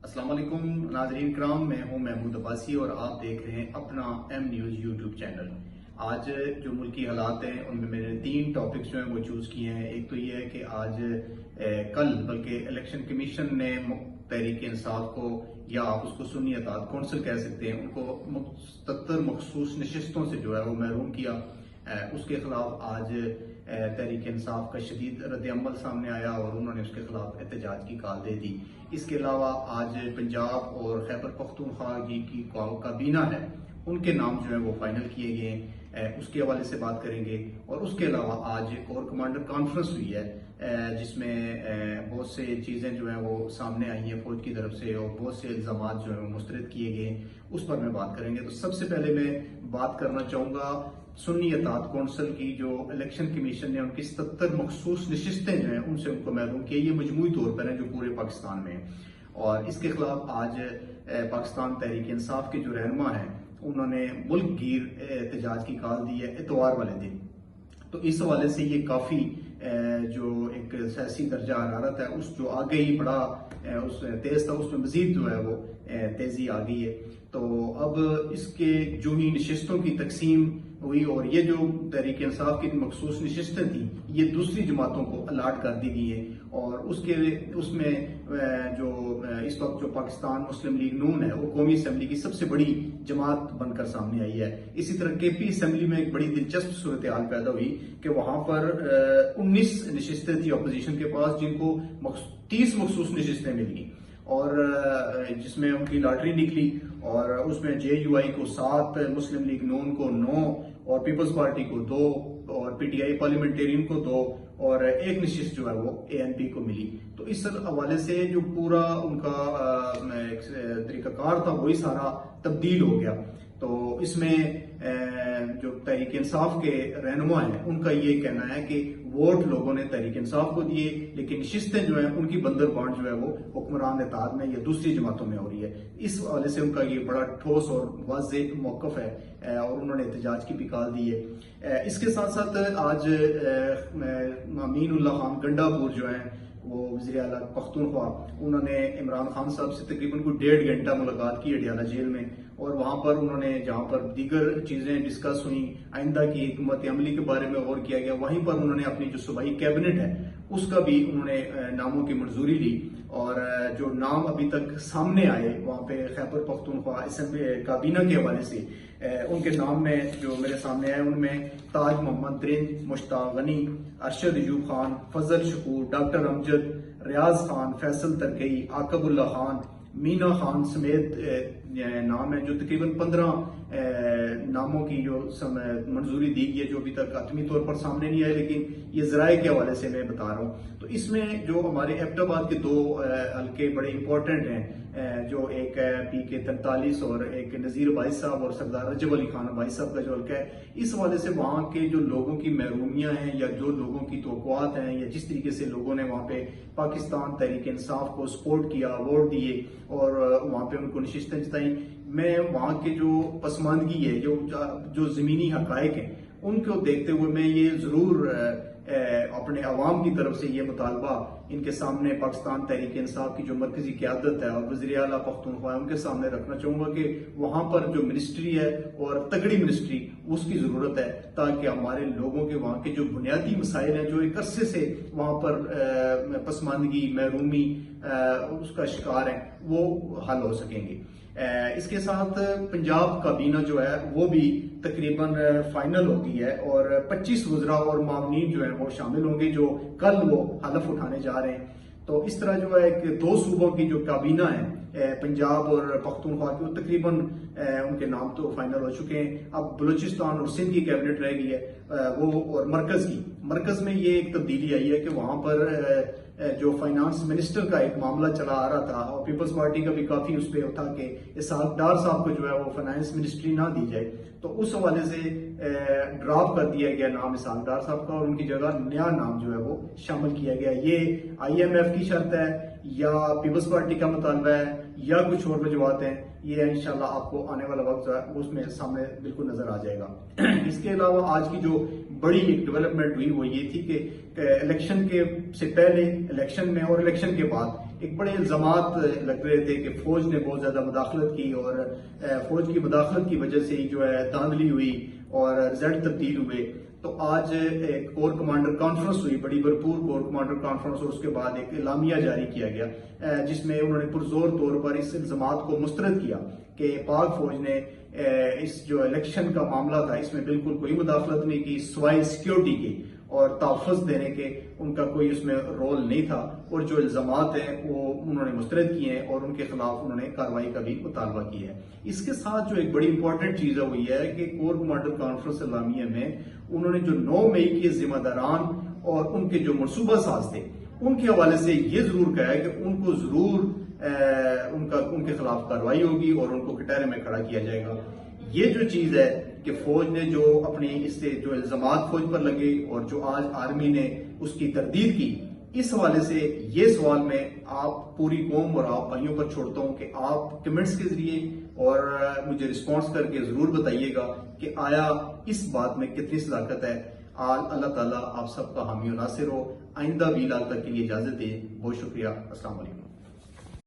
السلام علیکم ناظرین کرام، میں ہوں محمود عباسی اور آپ دیکھ رہے ہیں اپنا ایم نیوز یوٹیوب چینل۔ آج جو ملکی حالات ہیں ان میں میں نے 3 ٹاپکس جو ہیں وہ چوز کیے ہیں۔ ایک تو یہ ہے کہ آج کل بلکہ الیکشن کمیشن نے تحریک انصاف کو، یا آپ اس کو سنی اتحاد کونسل کہہ سکتے ہیں، ان کو 77 مخصوص نشستوں سے جو ہے وہ محروم کیا۔ اس کے خلاف آج تحریک انصاف کا شدید رد عمل سامنے آیا اور انہوں نے اس کے خلاف احتجاج کی کال دے دی۔ اس کے علاوہ آج پنجاب اور خیبر پختونخوا کی کابینہ ہے، ان کے نام جو ہیں وہ فائنل کیے گئے ہیں، اس کے حوالے سے بات کریں گے۔ اور اس کے علاوہ آج کور کمانڈر کانفرنس ہوئی ہے جس میں بہت سے چیزیں جو ہیں وہ سامنے آئی ہیں فوج کی طرف سے، اور بہت سے الزامات جو ہیں وہ مسترد کیے گئے ہیں، اس پر میں بات کریں گے۔ تو سب سے پہلے میں بات کرنا چاہوں گا سنی اتحاد کونسل کی، جو الیکشن کمیشن نے ان کی 77 مخصوص نشستیں جو ہیں ان سے ان کو محروم کیا۔ یہ مجموعی طور پر ہیں جو پورے پاکستان میں ہیں، اور اس کے خلاف آج پاکستان تحریک انصاف کے جو رہنما ہیں انہوں نے ملک گیر احتجاج کی کال دی ہے اتوار والے دن۔ تو اس حوالے سے یہ کافی جو ایک سیاسی درجہ حرارت ہے اس جو آگے ہی بڑا اس تیز تھا، اس میں مزید جو ہے وہ تیزی آ گئی ہے۔ تو اب اس کے جو ہی نشستوں کی تقسیم ہوئی، اور یہ جو تحریک انصاف کی مخصوص نشستیں تھیں یہ دوسری جماعتوں کو الاٹ کر دی گئی ہیں، اور اس میں جو اس وقت جو پاکستان مسلم لیگ نون ہے وہ قومی اسمبلی کی سب سے بڑی جماعت بن کر سامنے آئی ہے۔ اسی طرح کے پی اسمبلی میں ایک بڑی دلچسپ صورتحال پیدا ہوئی کہ وہاں پر 19 نشستیں تھیں اپوزیشن کے پاس، جن کو 30 مخصوص نشستیں مل گئیں، اور جس میں ان کی لاٹری نکلی، اور اس میں جے یو آئی کو 7، مسلم لیگ نون کو 9، اور پیپلز پارٹی کو 2، اور پی ٹی آئی پارلیمنٹرین کو 2، اور ایک نشست جو ہے وہ اے این پی کو ملی۔ تو اس حوالے سے جو پورا ان کا طریقہ کار تھا وہی سارا تبدیل ہو گیا۔ تو اس میں جو تحریک انصاف کے رہنما ہیں ان کا یہ کہنا ہے کہ ووٹ لوگوں نے تحریک انصاف کو دیے، لیکن نشستیں جو ہیں ان کی بندر بانٹ جو ہے وہ حکمران اتحاد میں یا دوسری جماعتوں میں ہو رہی ہے۔ اس حوالے سے ان کا یہ بڑا ٹھوس اور واضح موقف ہے، اور انہوں نے احتجاج کی بھی کال دی ہے۔ اس کے ساتھ ساتھ آج امین اللہ خان گنڈا پور جو ہیں وہ وزیر اعلیٰ پختونخوا، انہوں نے عمران خان صاحب سے تقریباً کوئی 1.5 گھنٹہ ملاقات کی اڈیالہ جیل میں، اور وہاں پر انہوں نے جہاں پر دیگر چیزیں ڈسکس ہوئیں، آئندہ کی حکمت عملی کے بارے میں غور کیا گیا، وہیں پر انہوں نے اپنی جو صوبائی کیبنٹ ہے اس کا بھی انہوں نے ناموں کی منظوری لی، اور جو نام ابھی تک سامنے آئے وہاں پہ خیبر پختونخوا اسمبلی کابینہ کے حوالے سے، ان کے نام میں جو میرے سامنے آئے ان میں تاج محمد ترنج، مشتاق غنی، ارشد ایوب خان، فضل شکور، ڈاکٹر امجد، ریاض خان، فیصل ترکئی، عاقب اللہ خان، مینا خان سمیت نام ہے، جو تقریباً 15 ناموں کی جو منظوری دی گئی ہے، جو ابھی تک حتمی طور پر سامنے نہیں آئے، لیکن یہ ذرائع کے حوالے سے میں بتا رہا ہوں۔ تو اس میں جو ہمارے ایبٹ آباد کے 2 حلقے بڑے امپورٹنٹ ہیں، جو ایک ہے پی کے 43 اور ایک نذیر بھائی صاحب اور سردار رجب علی خان بھائی صاحب کا جو حلقہ ہے، اس حوالے سے وہاں کے جو لوگوں کی محرومیاں ہیں یا جو لوگوں کی توقعات ہیں، یا جس طریقے سے لوگوں نے وہاں پہ پاکستان تحریک انصاف کو سپورٹ کیا، ووٹ دیے اور وہاں پہ ان کو نشستیں جتائیں، میں وہاں کے جو پسماندگی ہے، جو زمینی حقائق ہیں ان کو دیکھتے ہوئے میں یہ ضرور اپنے عوام کی طرف سے یہ مطالبہ ان کے سامنے پاکستان تحریک انصاف کی جو مرکزی قیادت ہے اور وزیر اعلیٰ پختونخوا ان کے سامنے رکھنا چاہوں گا کہ وہاں پر جو منسٹری ہے اور تگڑی منسٹری اس کی ضرورت ہے، تاکہ ہمارے لوگوں کے وہاں کے جو بنیادی مسائل ہیں جو ایک عرصے سے وہاں پر پسماندگی، محرومی اس کا شکار ہیں، وہ حل ہو سکیں گے۔ اس کے ساتھ پنجاب کابینہ جو ہے وہ بھی تقریباً فائنل ہو گئی ہے، اور 25 وزراء اور معاونین جو ہیں وہ شامل ہوں گے جو کل وہ حلف اٹھانے جا رہے ہیں۔ تو اس طرح جو ہے کہ 2 صوبوں کی جو کابینہ ہے پنجاب اور پختونخوا کی، وہ تقریباً ان کے نام تو فائنل ہو چکے ہیں۔ اب بلوچستان اور سندھ کی کیبنٹ رہ گئی ہے وہ، اور مرکز میں یہ ایک تبدیلی آئی ہے کہ وہاں پر جو فائنانس منسٹر کا ایک معاملہ چلا آ رہا تھا، اور پیپلز پارٹی کا بھی کافی اس پہ تھا کہ اسحاق ڈار صاحب کو جو ہے وہ فائنانس منسٹری نہ دی جائے، تو اس حوالے سے ڈراپ کر دیا گیا نام اسحاق ڈار صاحب کا، اور ان کی جگہ نیا نام جو ہے وہ شامل کیا گیا۔ یہ آئی ایم ایف کی شرط ہے یا پیپلز پارٹی کا مطالبہ ہے یا کچھ اور وجوہات ہیں، یہ انشاءاللہ آپ کو آنے والا وقت جو ہے اس میں سامنے بالکل نظر آ جائے گا۔ اس کے علاوہ آج کی جو بڑی ایک ڈیولپمنٹ ہوئی وہ یہ تھی کہ الیکشن کے سے پہلے، الیکشن میں اور الیکشن کے بعد ایک بڑے الزامات لگ رہے تھے کہ فوج نے بہت زیادہ مداخلت کی اور فوج کی مداخلت کی وجہ سے جو ہے دھاندلی ہوئی اور رزلٹ تبدیل ہوئے. تو آج ایک کور کمانڈر کانفرنس ہوئی, بڑی بھرپور کور کمانڈر کانفرنس, اور اس کے بعد ایک اعلامیہ جاری کیا گیا جس میں انہوں نے پرزور طور پر اس الزامات کو مسترد کیا کہ پاک فوج نے اس جو الیکشن کا معاملہ تھا اس میں بالکل کوئی مداخلت نہیں کی سوائے سیکیورٹی کی اور تحفظ دینے کے, ان کا کوئی اس میں رول نہیں تھا, اور جو الزامات ہیں وہ انہوں نے مسترد کیے ہیں اور ان کے خلاف انہوں نے کارروائی کا بھی مطالبہ کیا ہے. اس کے ساتھ جو ایک بڑی امپورٹنٹ چیز ہے وہ یہ ہے کہ کور کمانڈر کانفرنس اعلامیہ میں انہوں نے جو 9 مئی کے ذمہ داران اور ان کے جو منصوبہ ساز تھے ان کے حوالے سے یہ ضرور کہا ہے کہ ان کو ضرور ان کے خلاف کارروائی ہوگی اور ان کو کٹہرے میں کھڑا کیا جائے گا. یہ جو چیز ہے کہ فوج نے جو اپنی اس سے جو الزامات فوج پر لگے اور جو آج آرمی نے اس کی تردید کی, اس حوالے سے یہ سوال میں آپ پوری قوم اور آپ بھائیوں پر چھوڑتا ہوں کہ آپ کمنٹس کے ذریعے اور مجھے رسپانس کر کے ضرور بتائیے گا کہ آیا اس بات میں کتنی صداقت ہے. اللہ تعالیٰ آپ سب کا حامی و ناصر ہو. آئندہ بھی لال تک کے لیے اجازت دیں. بہت شکریہ. السلام علیکم.